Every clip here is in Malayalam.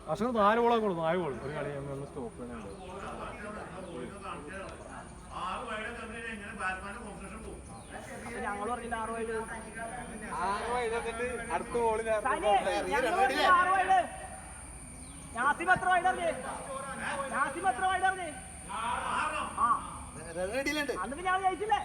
പക്ഷെ 4 ഗോളാ കൊടുത്തു. 4 ഗോൾ ഒരു കളി ഒന്ന് സ്റ്റോപ്പ് ചെയ്യണുണ്ട്. ഞങ്ങൾ പറഞ്ഞില്ല 6 വൈഡ് അടുത്ത ഗോളിന് നാസിം എത്ര വൈഡറിഞ്ഞ് ആ അന്ന് പിന്നെ ഞങ്ങൾ ജയിച്ചില്ലേ?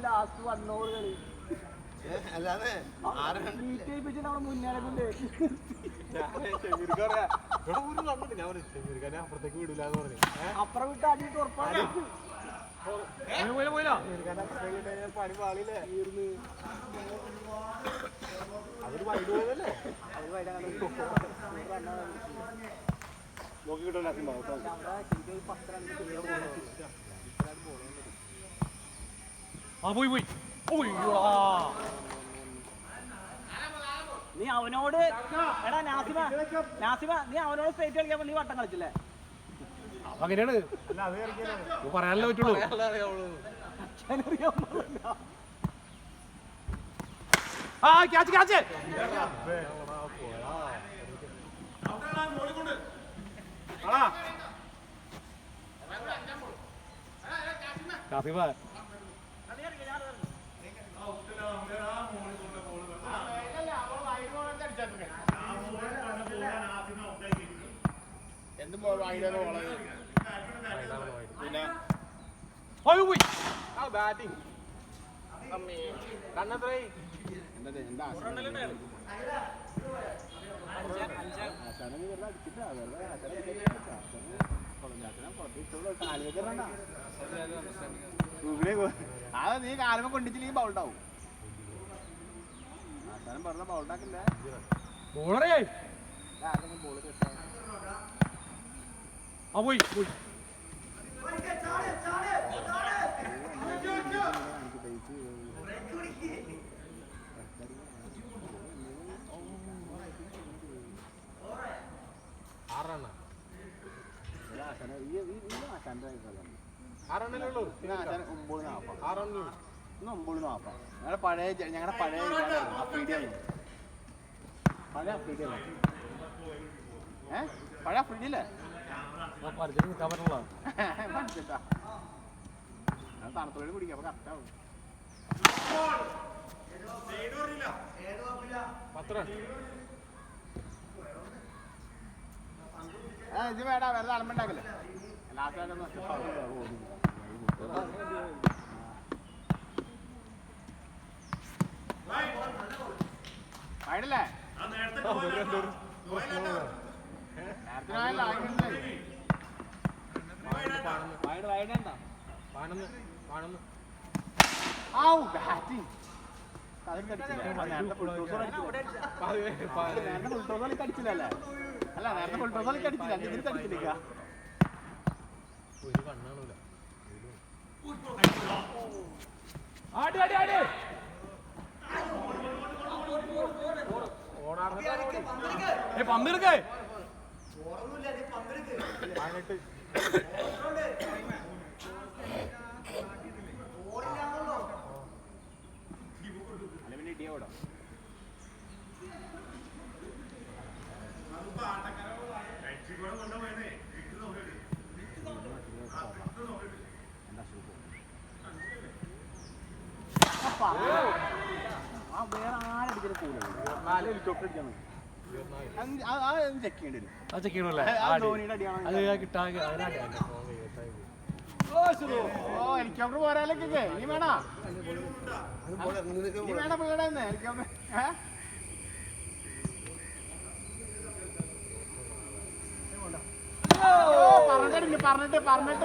ലാസ്റ്റ് 1 ഓവർ കളി നമ്മുടെ മുന്നേറെ കൊണ്ട് അപ്പുറത്തേക്ക് വിടില്ലാന്ന് പറഞ്ഞു. അപ്പുറം വിട്ട് അടിയിട്ട് ഉറപ്പാണ്. പണി പാളില്ലേ അതൊരു വൈഡ് പോയതല്ലേ നോക്കി കിട്ടാൻ പോയി നീ അവനോട് എടാ നാസിമ നീ അവനോട് സ്ട്രേറ്റ് കളിക്കാൻ നീ വട്ടം കളിച്ചില്ലേ? അങ്ങനെയാണ് പറയാനല്ലേ പറ്റുള്ളൂ. ആ ക്യാച്ച് കാസിഫ ബാറ്റിംഗ് കണ്ണത്രേ അത് നീ കാലം കൊണ്ടിച്ചില്ലെങ്കിൽ ബൗൾഡാവും. അവസാനം പറഞ്ഞ ബൗൾഡാക്കില്ല. ബോളറേ പോയി ഞങ്ങളുടെ പഴയ അഫ്രീഡിയല്ലേ നിൽക്കാൻ പറ്റുള്ള തണുത്തോട് കുടിക്കാം. അപ്പൊ കറക്റ്റാവും. ഇത് വേടാ വെറുതെ അളമ്പുണ്ടാക്കല്ലേ വൈഡല്ലേ കടിച്ചില്ലല്ലേ? അല്ല നേരത്തെ ഫുൾട്ടോസ് കടിച്ചില്ല. ഇതിന് കടിച്ചില്ല. പന്തെടുക്കേ വേറെ ആരടിച്ചാലും പോലും ഹെലികോപ്റ്റർ അടിച്ചാൽ മതി. ചെക്ക് ചെയ്യേണ്ടി വരും. അത് ചെക്ക് ചെയ്യണല്ലേ? അത് കിട്ടാൻ ഹെലികോപ്റ്റർ പോരാലൊക്കെ ഇനി വേണോ? ഇനി വേണം വീടാന്ന് ഹെലികോപ്റ്റർ. പറഞ്ഞിട്ട്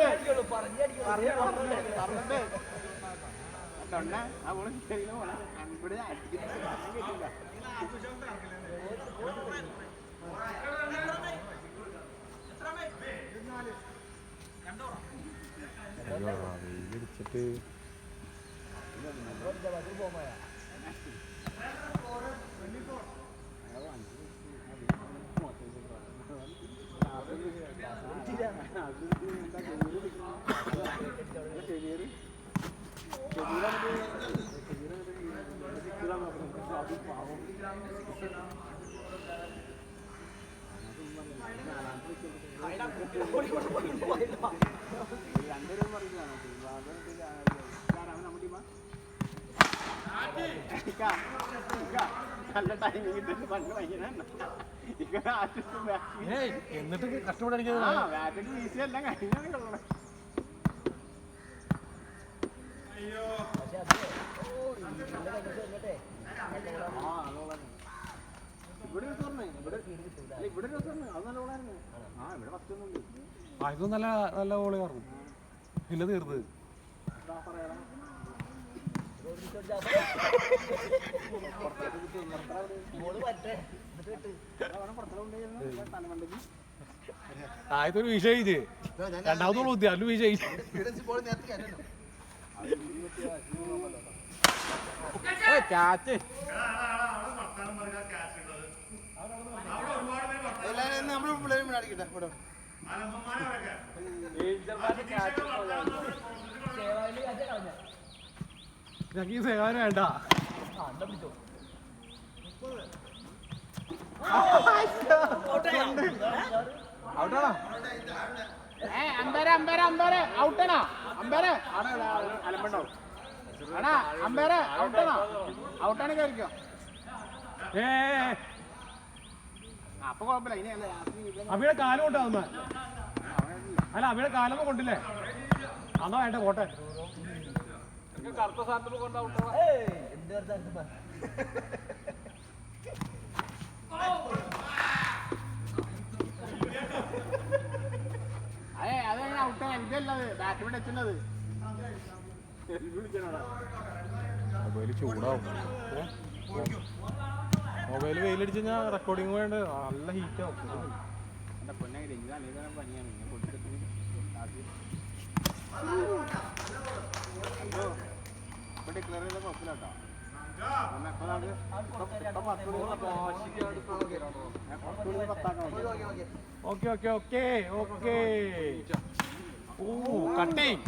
വെയിലടിച്ചിട്ട് നല്ല ടൈമിങ് കിട്ടും പണ്ട് ഭയങ്കര എന്നിട്ട് കഷ്ടപ്പെടിക്കുന്നത് ബാറ്റൊക്കെ വീശിയെല്ലാം കഴിഞ്ഞാണ് കൊള്ളണം. ഇവിടെ ഇവിടെ അത് നല്ല ഓളായിരുന്നു. ആ ഇവിടെ ഫസ്റ്റ് ഒന്നുണ്ട്. ഇത് നല്ല നല്ല ഗോളിയായിരുന്നു. പിന്നെ തീർന്നത് ആദ്യത്തെ ഒരു വിഷയിച്ച് രണ്ടാമത്തോളം ബുദ്ധി അല്ലു വിഷയിച്ച് ക്യാച്ച് ഞങ്ങൾക്ക് ഈ സേവനം വേണ്ട. ഔട്ടാണോ? അമ്പേരെ അമ്പേരെ അമ്പേരെ ഔട്ടാണോ? അമ്പേരെ അലമ്പുണ്ടോ? എടാ അമ്പേരെ ഔട്ടാണോ? ഔട്ടാണ് കയറിക്കോ. അപ്പൊ കുഴപ്പമില്ല. ഇനി അവിയുടെ കാലം കൊണ്ടാവുന്ന അല്ല അവിയുടെ കാലൊന്നും കൊണ്ടില്ലേ? അന്നാ വേണ്ട കോട്ടെ കറുത്ത സാധനത്തിൽ കൊണ്ടാവും. അതെ അത് ഔട്ടാ. എനിക്കല്ലത് ബാറ്റ് വെച്ചുള്ളത്. മൊബൈല് ചൂടാവും. മൊബൈല് വെയിലടിച്ച് കഴിഞ്ഞാൽ റെക്കോർഡിങ് വേണ്ട നല്ല ഹീറ്റാവും. എന്റെ പൊന്നങ്ങനെ ഇതാണ് പണിയാണ്. ഇപ്പൊ ഡിക്ലെയർ ചെയ്ത കുഴപ്പമില്ല കേട്ടോ. Okay okay okay okay. ഓ കട്ടിങ്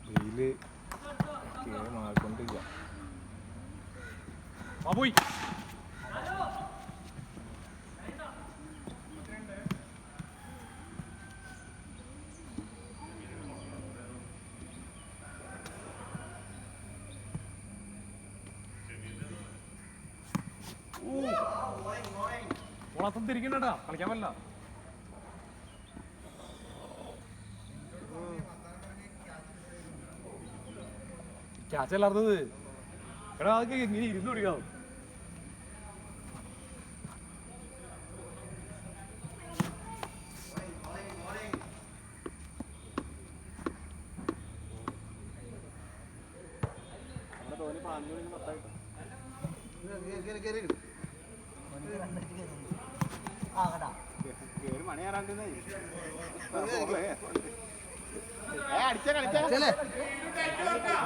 വെയില് മാറിക്കൊണ്ടിരിക്കുക. ആ പോയി. ഓളത്തും തിരിക്കണ്ടട്ടാ, കളിക്കാൻ പറ്റില്ല. ക്യാച്ചല്ലാർന്നത് എടാ അതൊക്കെ ഇങ്ങനെ ഇരുന്ന് പിടിക്കാം.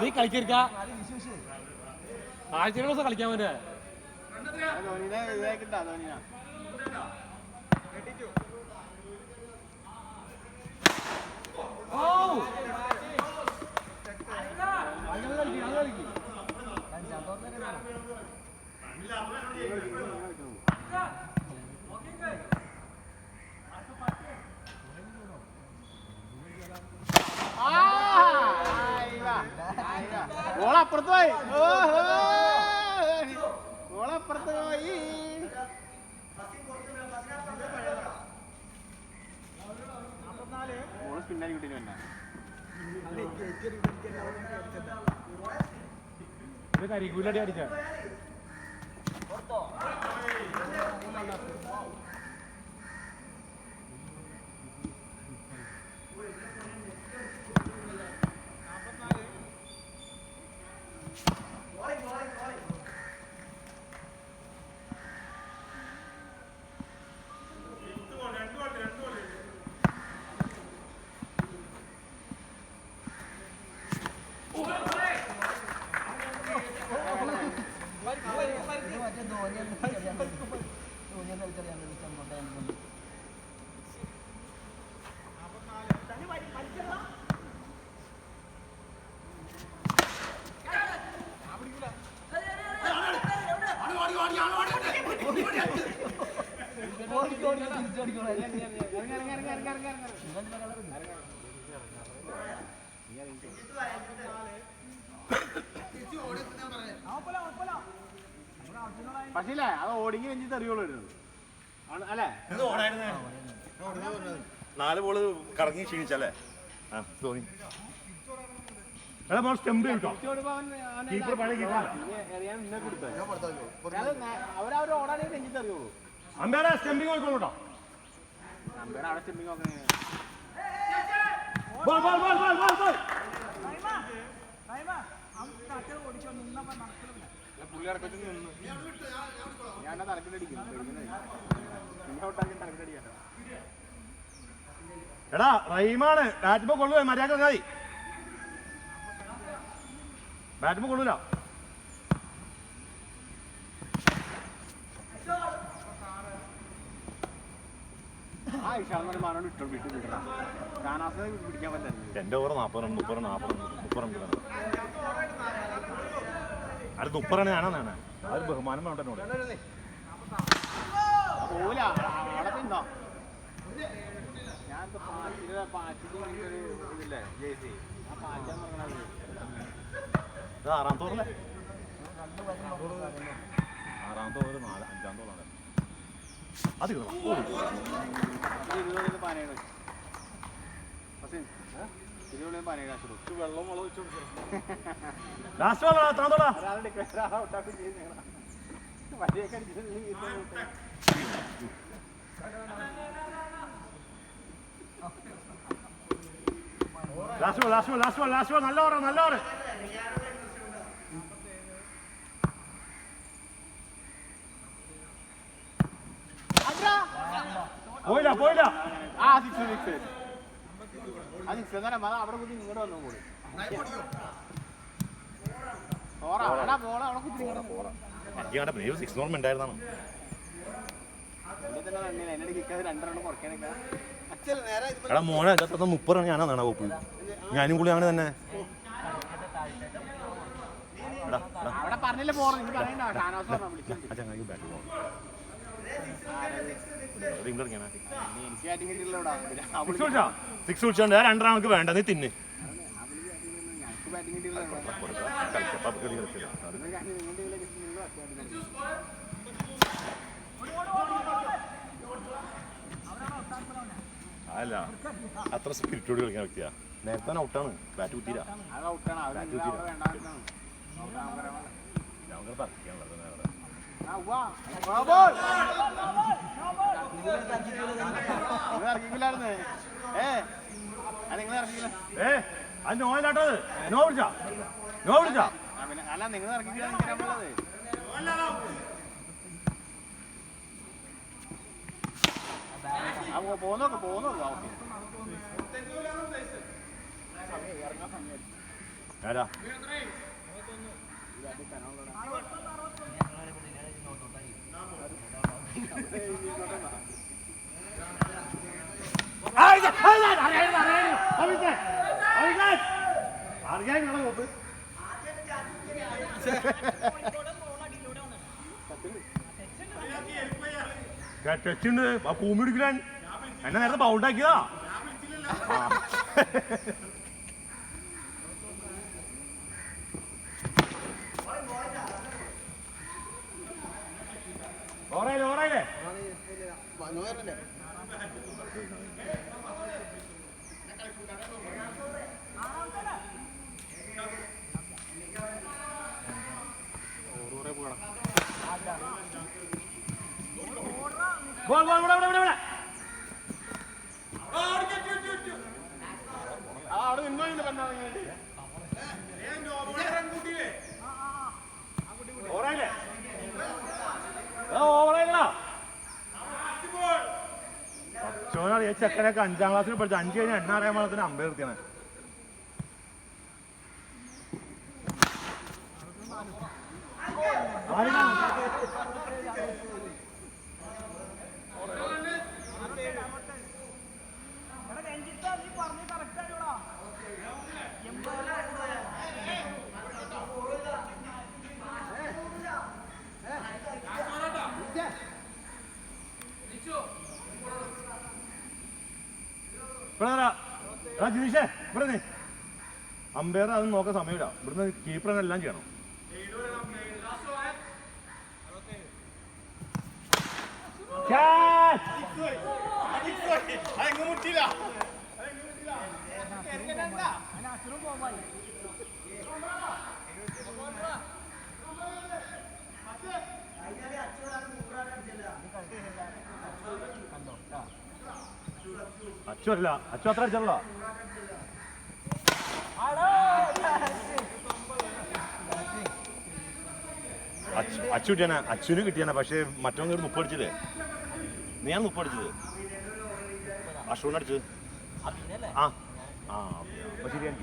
നീ കളിക്ക ആഴ്ച ദിവസം കളിക്കാൻ പറ്റേ. ഓളപ്പുറത്ത് പോയി. ഓളപ്പുറത്ത് പോയി. ഓള് പിന്നാലെ കിട്ടില്ല. ഇത് കരിക്കൂലടി അടിച്ച പക്ഷേ അത് ഓടിങ്ങി വെച്ചിട്ട് അറിയുള്ളൂ വരുന്നത് അല്ലേ? 4 ബോള് കറങ്ങി ക്ഷീണിച്ചല്ലേ? തോന്നി. സ്റ്റെമ്പ് കിട്ടോ കീപ്പർ പഴയ കീപ്പർ അവരവർ ഓടാണെങ്കിൽ വെച്ചിട്ട് അറിയുള്ളൂ. അമ്പേടെ സ്റ്റെമ്പിങ് നോക്കണോട്ടോ. അമ്പേടെ അവിടെ സ്റ്റെമ്പിങ് നോക്കണേ. പുള്ളി ഇറക്കത്തിൽ നിന്ന് ഞാൻ തലക്കിലടിക്കും. പിന്നെ ഔട്ടാക്കി തലക്കിലടിക്കാൻ. എടാ റഹീമാണ് ബാറ്റുമ്പോ കൊള്ളുവേ മര്യാദ മതി. ബാറ്റുമ്പോ കൊള്ളൂല. ആ ഇഷാന്ന് മാനോട് ഇട്ടോ വിട്ടു വിടണം. ഷാനാസിനെ പിടിക്കാൻ പറ്റില്ല. എൻ്റെ ഓവർ 40 റൺ 30 റൺ 40 റൺ അത് 30 റൺ ഞാനാണ്. അത് ബഹുമാനം വേണ്ട എന്നോട്. പോല അവിടെ പിന്നോ ഞാൻ പാറ്റിന്റെ ഇതില്ലേ ജേസി ആ പാറ്റാന്ന് പറഞ്ഞത് ഇത് 6ാമത്തെ ഓവറല്ലേ? 6ാമത്തെ ഓവർ 5ാമത്തെ ഓവറാണ്. അത് പാനയുടെ വെള്ളം വളം വെച്ചു നല്ല ഓവർ നല്ല ഓവർ. പോയില്ല പോയില്ല. അവിടെ കുത്തി ഇങ്ങോട്ട് വന്നു കൂടി ഉണ്ടായിരുന്നാണ്. എടാ മോനെ 30 റൺ ഞാനാണ് കോപ്പ്. ഞാനും കൂടി അങ്ങനെ തന്നെ. പറഞ്ഞില്ല പോകണം. സിക്സ് വിളിച്ചോണ്ട് 2 റൺ നമുക്ക് വേണ്ട. നീ തിന്ന് അല്ല അത്ര സ്പിരിറ്റോട് കളിക്കാൻ വ്യക്തിയാ. നേരത്തെ ഔട്ടാണ്. ബാറ്റ് കുത്തിയില്ല. നോയിലാട്ടത് നോ വിളിച്ചാ നോ വിളിച്ചാ അല്ല നിങ്ങൾ ഇറക്കിയത് പോന്നോക്ക് പോന്നോക്ക്. ആരാ ടച്ചുണ്ട് ആ ഭൂമി എടുക്കാൻ എന്നെ നേരത്തെ ബൗണ്ടാക്കിയതാ. ഓറയില്ലേ ഓറയില്ലേ അവിടെ നിന്നോ പറഞ്ഞാ ചെക്കനൊക്കെ 5ാം ക്ലാസ്സിൽ പഠിച്ചു. 5 കഴിഞ്ഞ 8 അറിയാൻ പാടത്തിന് 50 നിർത്തിയാണ്. എടാ ജിനീഷേ ഇവിടെ നീ അമ്പയർ അതൊന്നും നോക്കാൻ സമയമില്ല ഇവിടുന്ന് കീപ്പറിനെ എല്ലാം ചെയ്യണം. അച്ചു അല്ല അച്ചു അത്ര അടിച്ചല്ലോ. അച്ചു കിട്ടിയാനാ അച്ചുവിന് കിട്ടിയാനാ പക്ഷേ മറ്റൊന്നും ഒരു 30 അടിച്ചില്ലേ? നീയാണ് 30 അടിച്ചത്. അഷൂന് അടിച്ചത് ആ ആ അപ്പൊ ശരിയാണ്.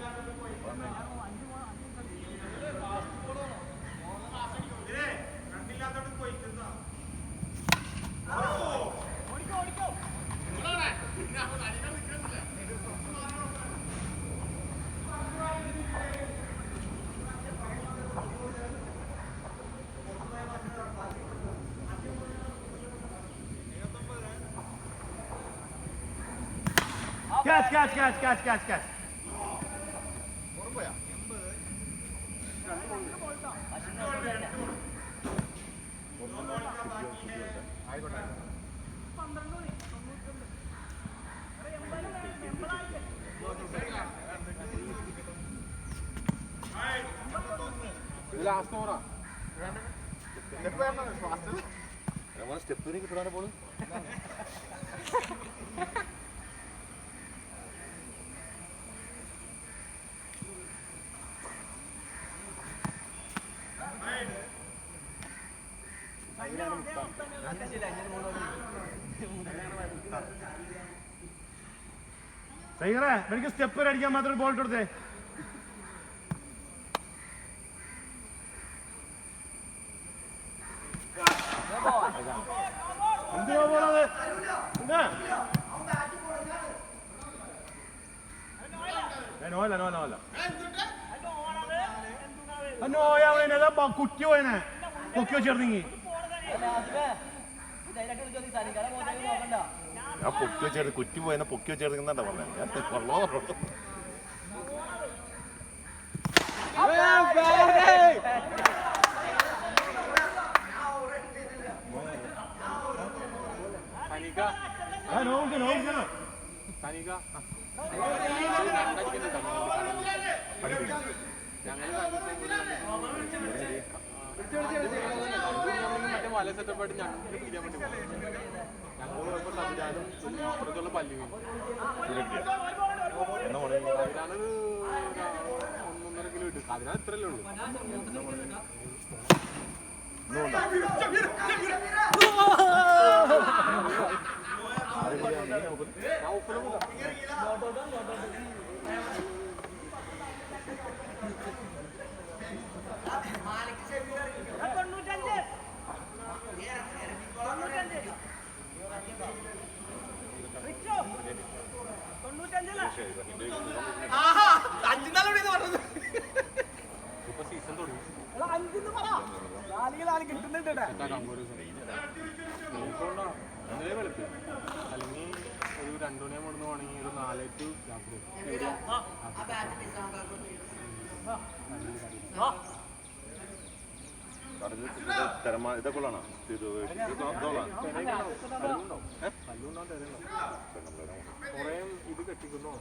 Catch. ലാസ്റ്റ് ഓവറാ സ്റ്റെപ്പിന് കിട്ടാൻ പോലും സൈറേ എനിക്ക് സ്റ്റെപ്പ് അടിക്കാൻ മാത്രം ബോൾ കൊടുത്തേ. എന്തിനാ പോണത്? നോയാ കുറ്റി പോയനെ പൊക്കി വെച്ചിരുന്നെങ്കി ഞാൻ പൊക്കി വെച്ചെടുത്ത് കുറ്റി പോയനെ പൊക്കി വെച്ചെടുക്കുന്നുണ്ടാ പറഞ്ഞത്. ഞാൻ കൊള്ളോ മറ്റേ വല സെറ്റപ്പായിട്ട് ഞങ്ങൾക്ക് പിടിക്കാൻ വേണ്ടി ഞങ്ങൾ പോയപ്പോ സംവിധാനം അപ്പുറത്തുള്ള പല്ലി അതിനാണ് 1.5 കിലോ കിട്ടും. അതിനാ ഇത്രല്ലേ ഉള്ളൂ. ഇപ്പൊ സീസൺ തുടങ്ങി. അല്ലെങ്കിൽ ഒരു 2 മണിയാകുമ്പോൾ ഇവിടുന്ന് പോകണമെങ്കിൽ ഒരു 4 to ഇതൊക്കെ ഉള്ളതാണോ? കുറെ ഇത് കെട്ടിക്കുന്നോ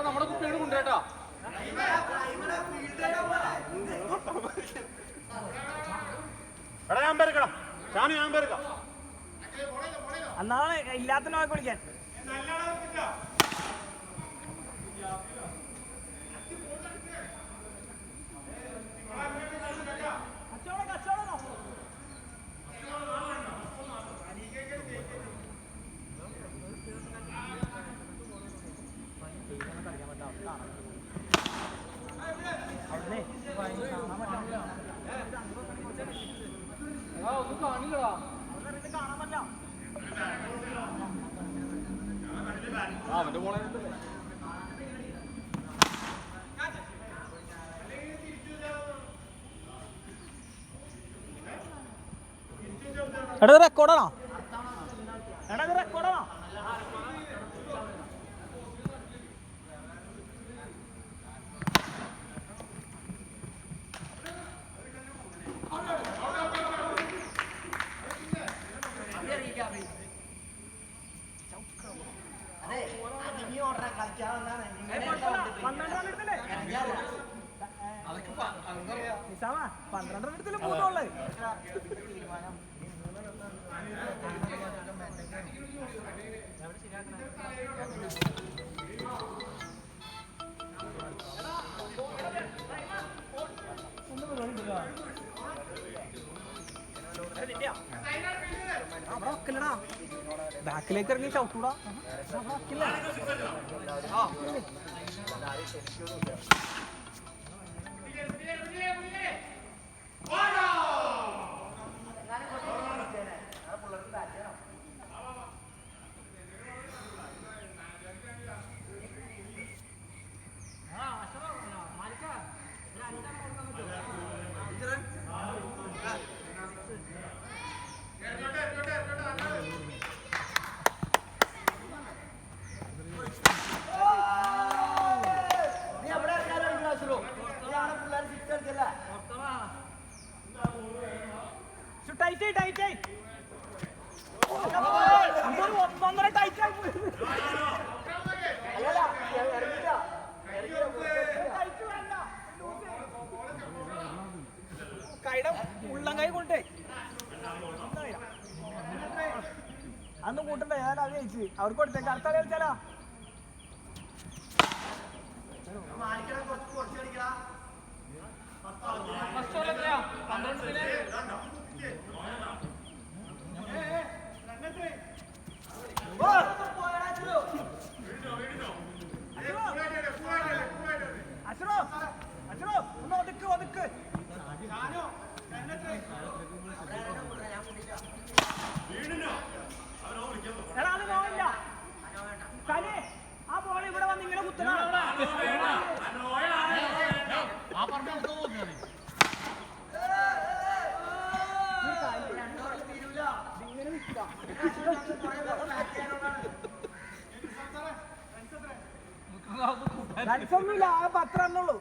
നമ്മുടെ കുട്ടികൾ കൊണ്ടുപോയിട്ടാ. അന്നാണ് ഇല്ലാത്ത നോക്കി വിളിക്കാൻ. ഒന്നും കാണില്ലടാ. കാണാൻ പറ്റില്ല. അവന്റെ മോളെ എടാ റെക്കോർഡാണോ? എടാ ഇത് റെക്കോർഡാണോ? നിസാമാ 12 എടുത്തില്ല 3 ഗോള്. ബാക്കിലേക്ക് ഇറങ്ങി ചവിട്ടൂടാ. ഉള്ളംകൈ കൊണ്ടേ അന്ന് കൂട്ടണ്ടേ ഞാൻ അത് ജയിച്ച് അവർക്ക് കൊടുത്തേക്ക് അടുത്ത കളി കളിച്ചാലോ. അശ്രോ അശ്രോ ഒന്ന് ഒതുക്ക് ഒതുക്ക്. എടാ അത് പോവില്ല കലി. ആ ബോൾ ഇവിടെ വന്ന് ഇങ്ങനെ കുത്തണം. റൺസൊന്നുമില്ല, ആ 10 റണ്ണുള്ളൂ.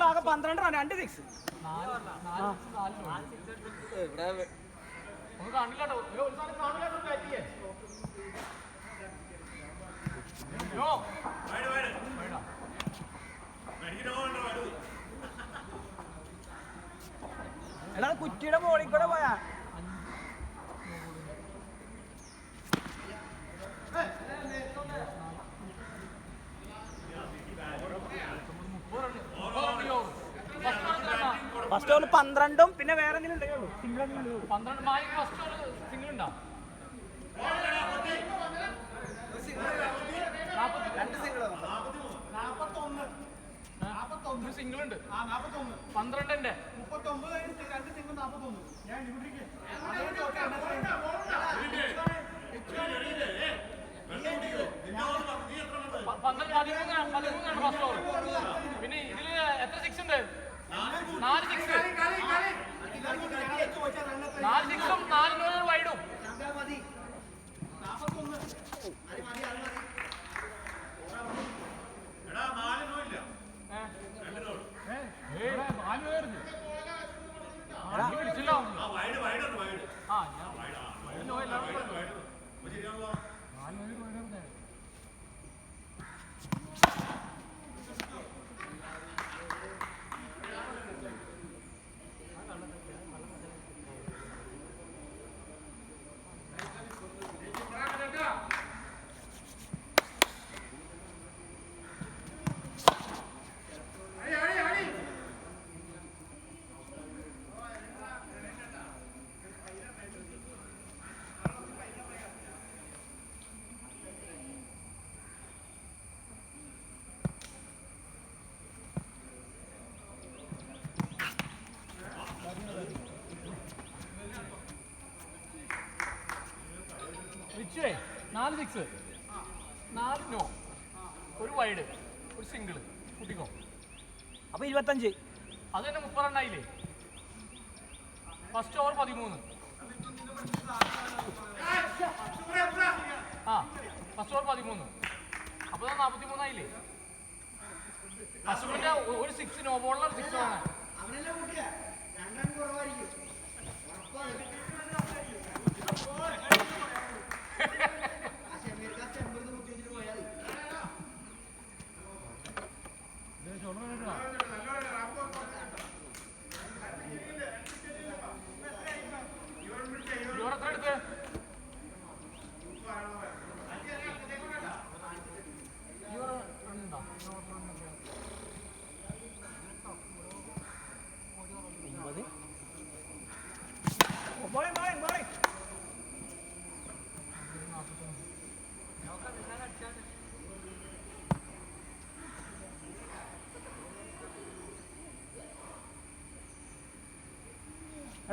ആകെ 12 റൺ, 2 സിക്സ്. എടാ കുറ്റിയുടെ ബോളിൽ കൂടെ പോയാ ഫസ്റ്റ് ഓവർ 12 പിന്നെ വേറെ എന്തെങ്കിലും ഉണ്ടെങ്കിൽ സിംഗിൾ എന്തെങ്കിലും 12 ഫസ്റ്റ് ഓവർ സിംഗിൾ ഉണ്ടോ? 41 സിംഗിൾ ഉണ്ട്. 12ന്റെ 39 2 സിംഗിൾ 41. ഞാൻ ഇവിടെ 13 ഫസ്റ്റ് ഓവർ. പിന്നെ ഇതില് എത്ര സിക്സ് ഉണ്ട്? 4 സിക്സ്. 4 സിക്സും 4 വൈഡും. റിച്ചുവേ 4 സിക്സ് 4 നോ, ഒരു വൈഡ്, ഒരു സിംഗിൾ കൂട്ടിക്കോ. അപ്പൊ 25. അത് തന്നെ 30 റണ്ണായില്ലേ? First over 13. ആ ഫസ്റ്റ് ഓവർ 13. അപ്പൊ 43 ആയില്ലേ? അശ്വിന്റെ ഒരു 6 നോ ബോളിലാണ് 6 ആണ്.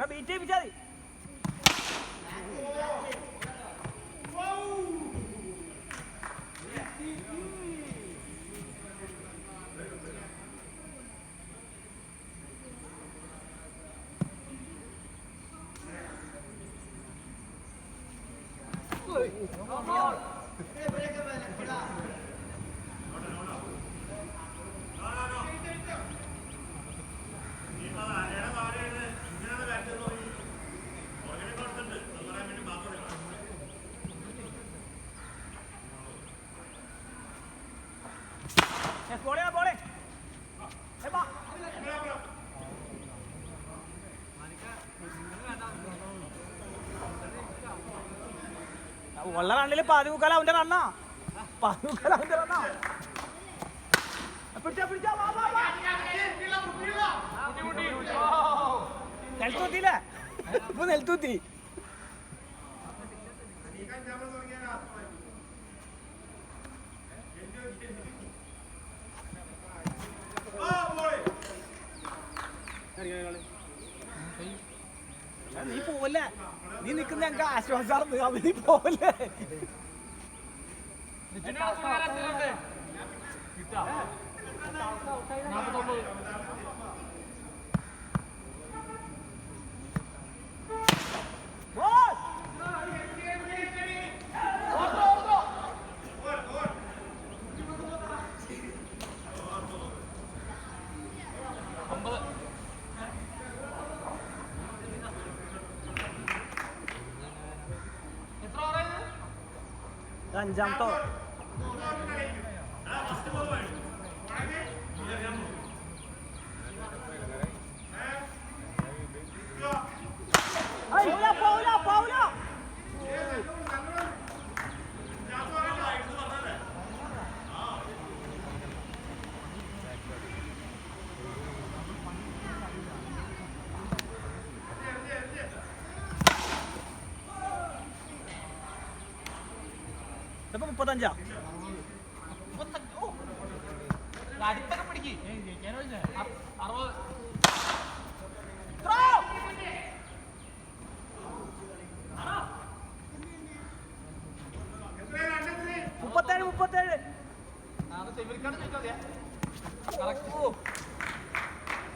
ബീറ്റ് ചെയ്യിപ്പിച്ചാൽ മതി. ഉള്ള റണ്ണില് 14 അവന്റെ റണ്ണാ. 14 അവന്റെ റണ്ണാ. നെൽത്തൂത്തില്ലേ? ഇപ്പൊ നെൽത്തൂത്തി. നീ പോവല്ലേ? നീ നിക്കുന്ന ഞങ്ങൾക്ക് ആശ്വാസാർന്ന്. അവ നീ പോവല്ലേ? അഞ്ചാമത്തോ ഇപ്പൊ 35. അടുത്തൊക്കെ പിടിക്ക്. 60.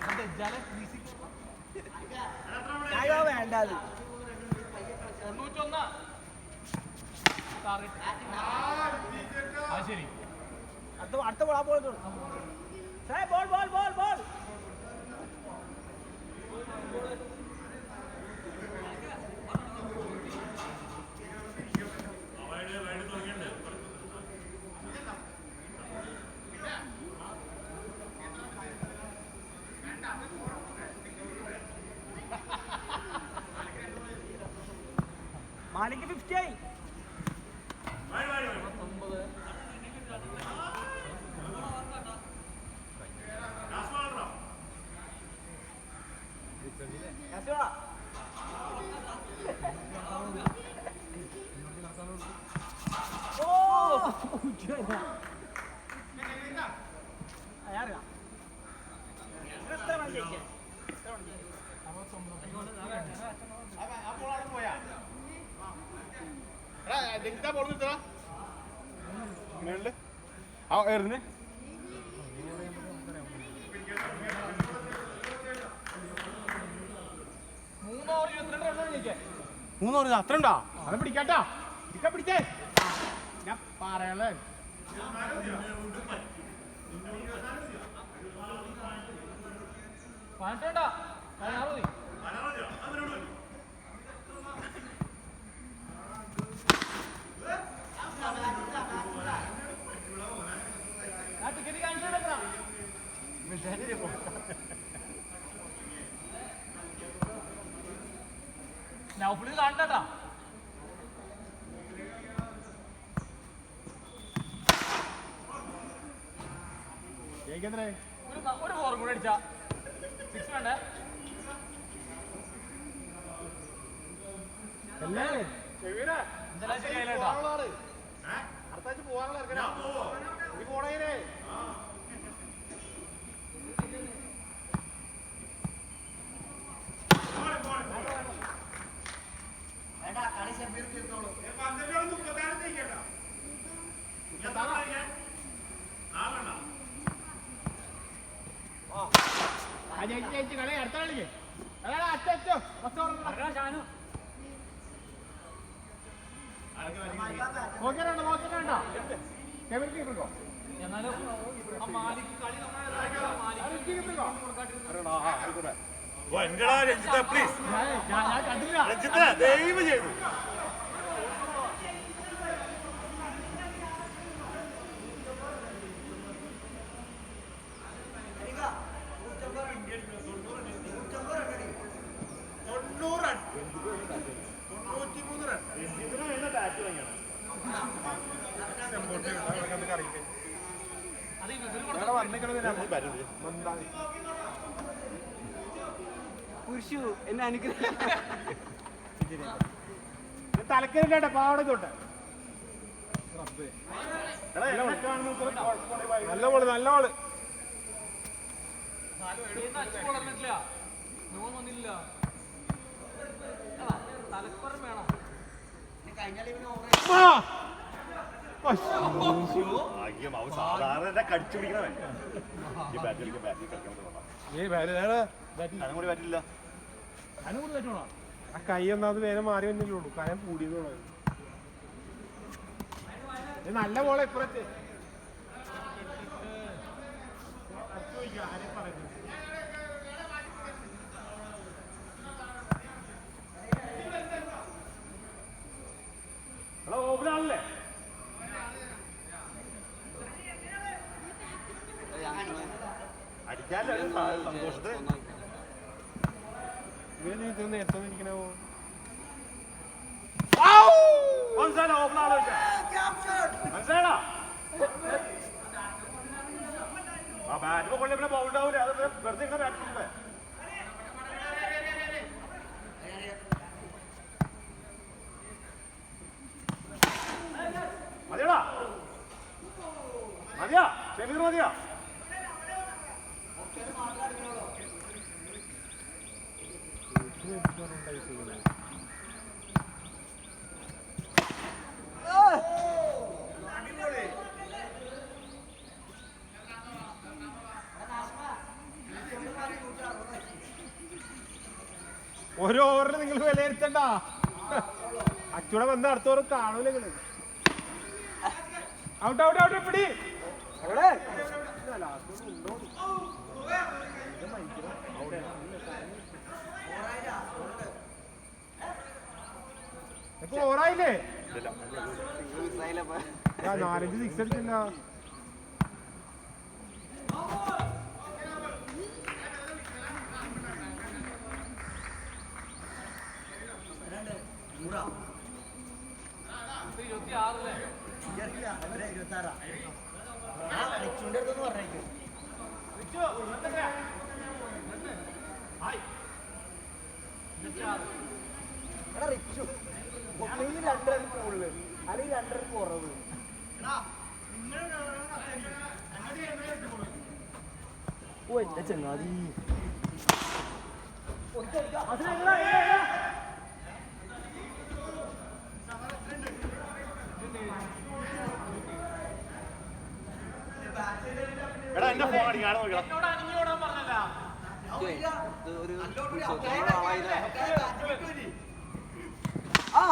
37. വേണ്ടത് 91. ശരി അടുത്ത ball ball ball ball ball Malik 50 ആയി. ആ എറിഞ്ഞ് 3 ഓവർ അത്ര ഉണ്ടോ? അത് പിടിക്കാട്ടോ. പിടിച്ചേ. ഞാൻ പറയണേ. നൗഫിള് കാണണ്ടാ. ഒരു ഫോർ കൂടെ അടിച്ചാ 6 വേണ്ടേ? എന്തെല്ലാം ശരിയായില്ലേട്ടാ. അടുത്താഴ്ച പോവാനുള്ള നീ പോണേനെ. ജയിച്ച് കളി അടുത്ത കളിക്ക്. അച്ചോ നോക്കിയിട്ടുണ്ടോ? കെവിർക്കോ എന്നാലും ആ മാലിക്ക് കളി പ്ലീസ് ഞാൻ കണ്ടില്ല. രഞ്ജിത്ത് ദയവ് ചെയ്തു പുരുഷു എന്നെ അനുഗ്രഹം. തലക്കറിന്റെ പാവടക്കോട്ടെ. നല്ല ബോള് നല്ല ബോള്. വളർന്നിട്ടില്ല. നോൺ വന്നില്ല. തലപ്പുറം വേണം. സാധാരണ കടിച്ചു പിടിക്കണവൻ കൂടി പറ്റില്ല. ആ കൈ ഒന്നാമത് വേറെ മാറി വന്നില്ലേ ഉള്ളൂ. കയം കൂടിയതോളൂ. നല്ല ബോളെ ഇപ്പുറത്ത്. ഹലോ ഓപ്പണാണല്ലേ? അടിക്കാനല്ല സന്തോഷത്തിന് എത്തുന്നിരിക്കണോ? മനസ്സിലായോ? ഓപ്പണാണോ മനസ്സിലായോ? ആ ബാറ്റ് കൊള്ളി പിന്നെ ബൗൾ ഉണ്ടാവൂലേ? അത് വെറുതെ ബാറ്റ് മതിയാ മതിയാ ഷമീർ മതിയാ. ഓരോ ഓവറിൽ നിങ്ങൾ വിലയിരുത്തണ്ട. അച്ചൂടെ വന്ന് അടുത്ത ഓവർ കാണൂല നിങ്ങള്. ഔട്ട് ഔട്ട് ഔട്ട് പിടി. ഇപ്പൊ ഓവറായില്ലേ? 4-5 സിക്സ് അടിച്ചില്ല. അല്ലെങ്കിൽ 2 റൺ കുറവ്. ഓ എന്റെ ചങ്ങാതി എടാ എന്റെ ഫോൺ അടിക്കാണ് നോക്കണം. എന്നോട് അണിഞ്ഞോടാൻ പറഞ്ഞല്ല. നമുക്ക് ഒരു ആളായില്ലേ ആ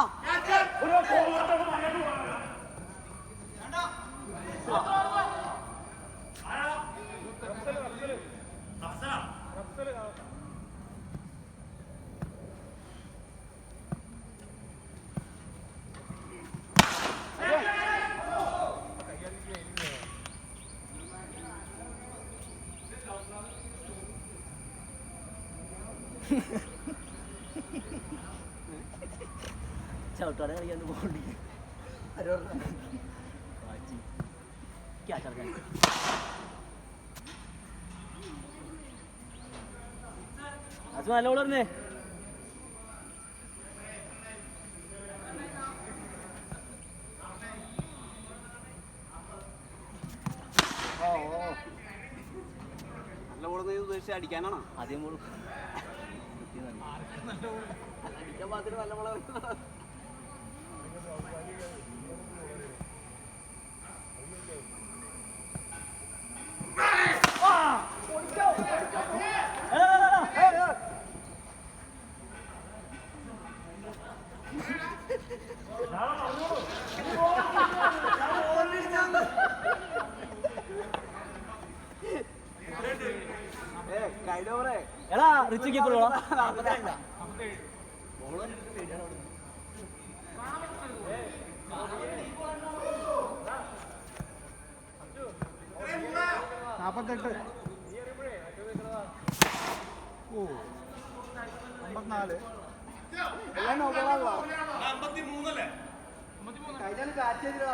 ചവിട്ടാടെ കളിക്കാൻ പോകണ്ടി അത് നല്ല വളർന്നേ നല്ല ബോൾ ഉദ്ദേശിച്ച് അടിക്കാനാണോ ആദ്യം ബോൾ അടിക്കാൻ പാകത്തിന് നല്ല ബോൾ എടാ റിച്ച് കീപ്പർ നാപ്പത്തെട്ട് ഓ 54 എല്ലാം നോക്കാനുള്ള കഴിഞ്ഞാൽ കാറ്റ് ചെയ്തില്ല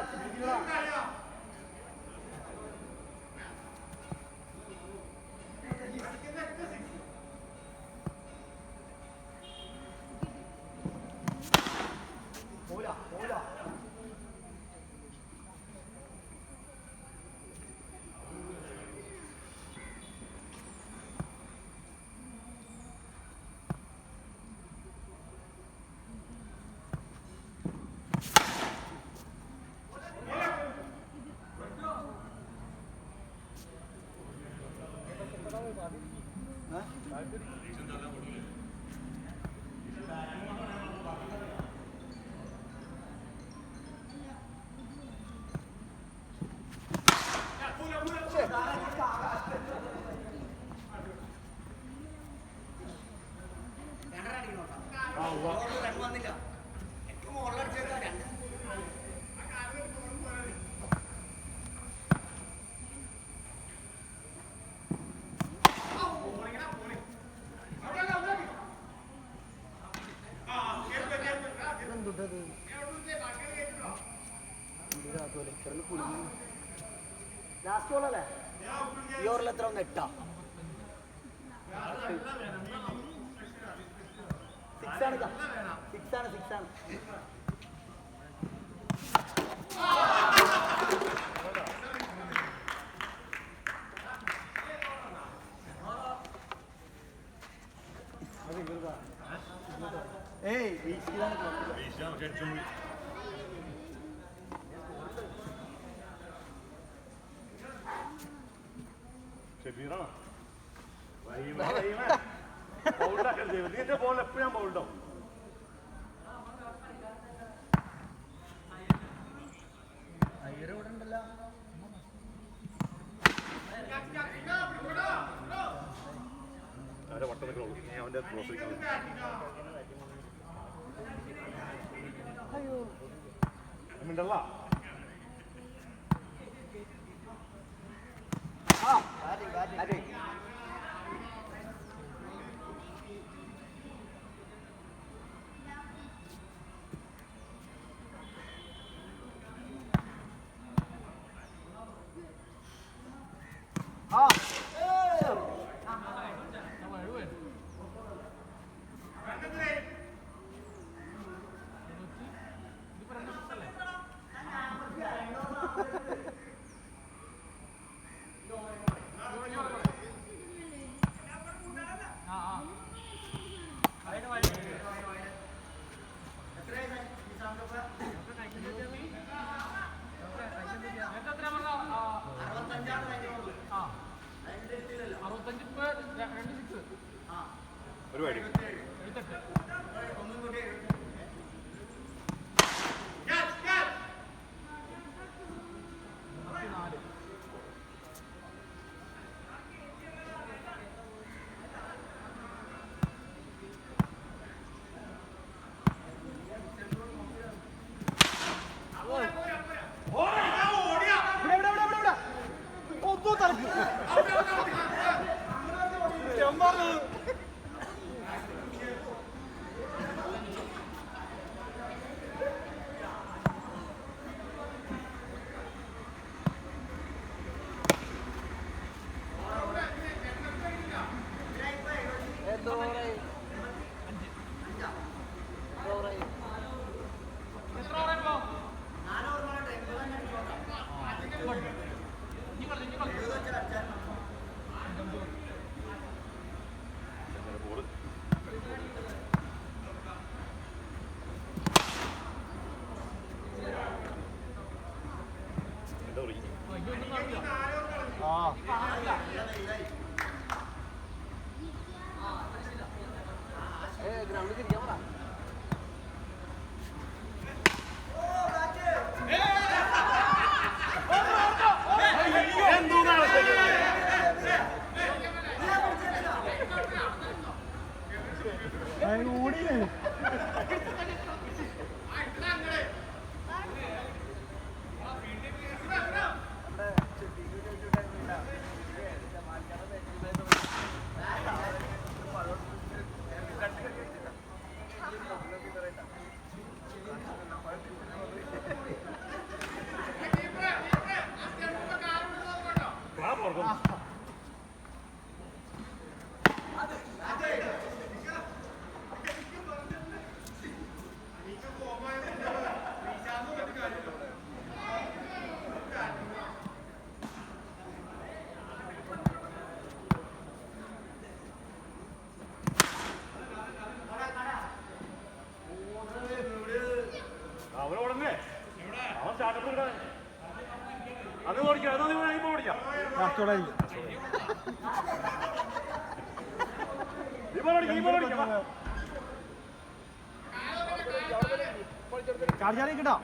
ലാസ്റ്റ് ബോൾ അല്ലേ ഈ ഓവറിൽ എത്ര ഒന്ന് 8 6 ആണ് നിന്റെ ബോൾ എപ്പോഴും ബോൾഡോ അവന്റെ വട്ടം നിൽക്കുള്ളൂ നീ അവന്റെ മിണ്ടല്ല ഗ്രൗണ്ടിൽ തിരിക്കാൻ പറ. ചാർജാലേ കിട്ടാ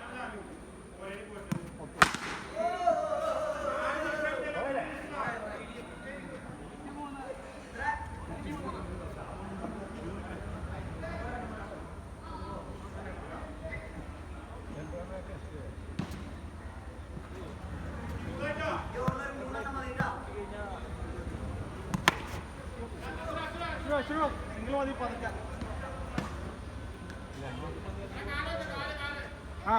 സിംഗിൾ മതി പതുക്കാൻ ആ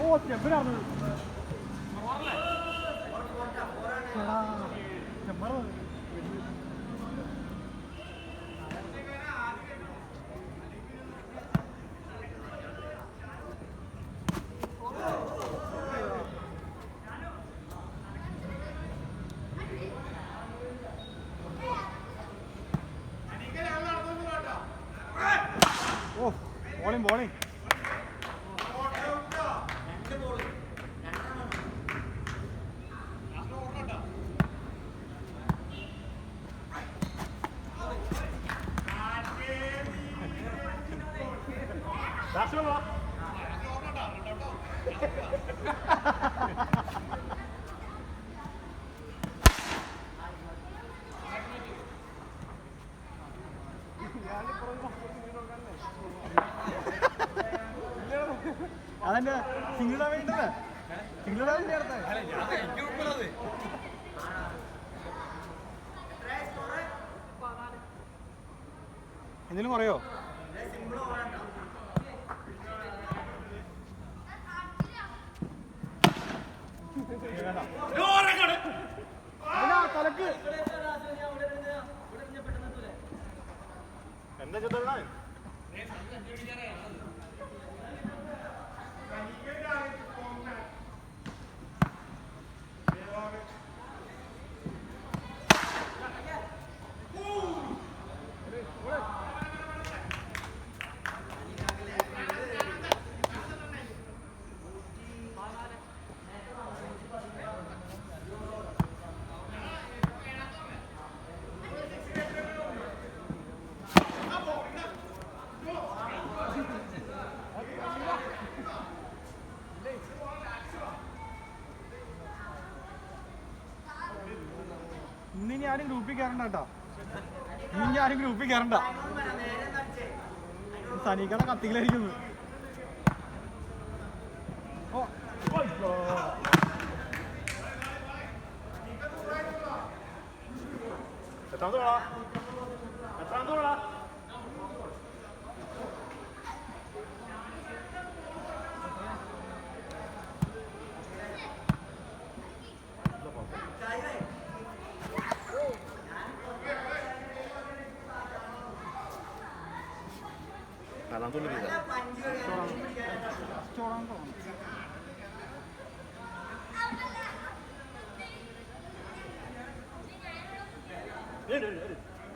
ഓ സ്റ്റെപ്പിനാണ് ഓ ബോളിങ് ബോളിങ് അതെന്റെ സിംഗിൾ വേണ്ടത് സിംഗിൾ എന്തെങ്കിലും പറയോ തലക്ക് എന്താ ചെറുതാ ഇന്നിനി ആരും ഗ്രൂപ്പിൽ കയറണ്ട കേട്ടോ ഇനി ആരും ഗ്രൂപ്പിൽ കയറണ്ട സനീക്കട കത്തിയിലായിരിക്കുന്നു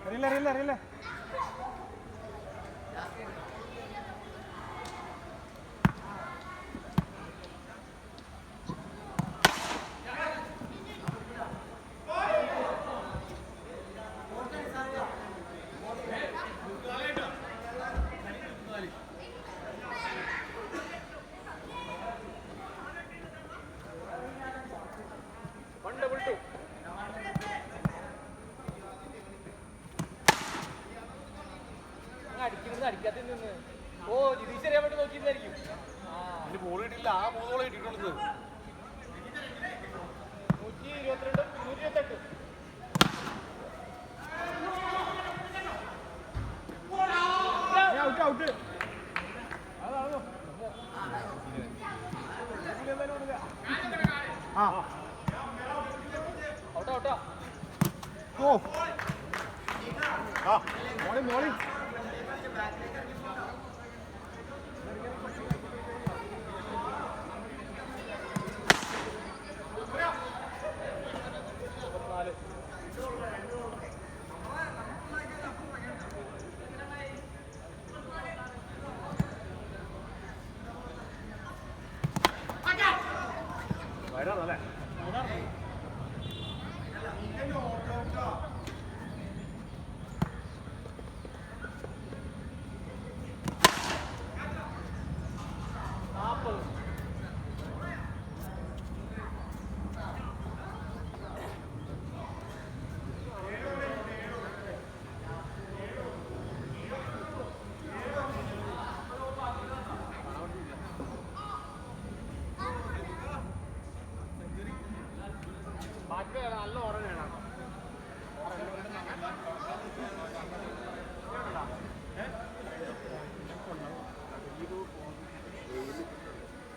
അറിയില്ല അറിയില്ല അറിയില്ല അടിക്കുന്നത് അടിക്കാത്ത നിന്ന് ഓ ജിതീഷ് അറിയാൻ വേണ്ടി നോക്കിയിരുന്നായിരിക്കും ഇനി ബോൾ കിട്ടിയില്ല ആ 3 ബോളെ കിട്ടിയിട്ടുള്ളത് 122 128 ഔട്ട് ഔട്ട് ആ ഔട്ടാ ഔട്ടാ ഓ ആ മോളി മോളി വരാന്നല്ലേ ബാക്കി നല്ല ഓറഞ്ചാണ്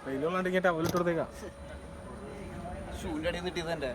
വെയിലുള്ളണ്ടെങ്കിൽ ടവലിട്ടെടുത്തേക്കാം ഷൂവിൻ്റെ അടിയിൽ നിന്ന് കിട്ടിയത് എൻ്റെ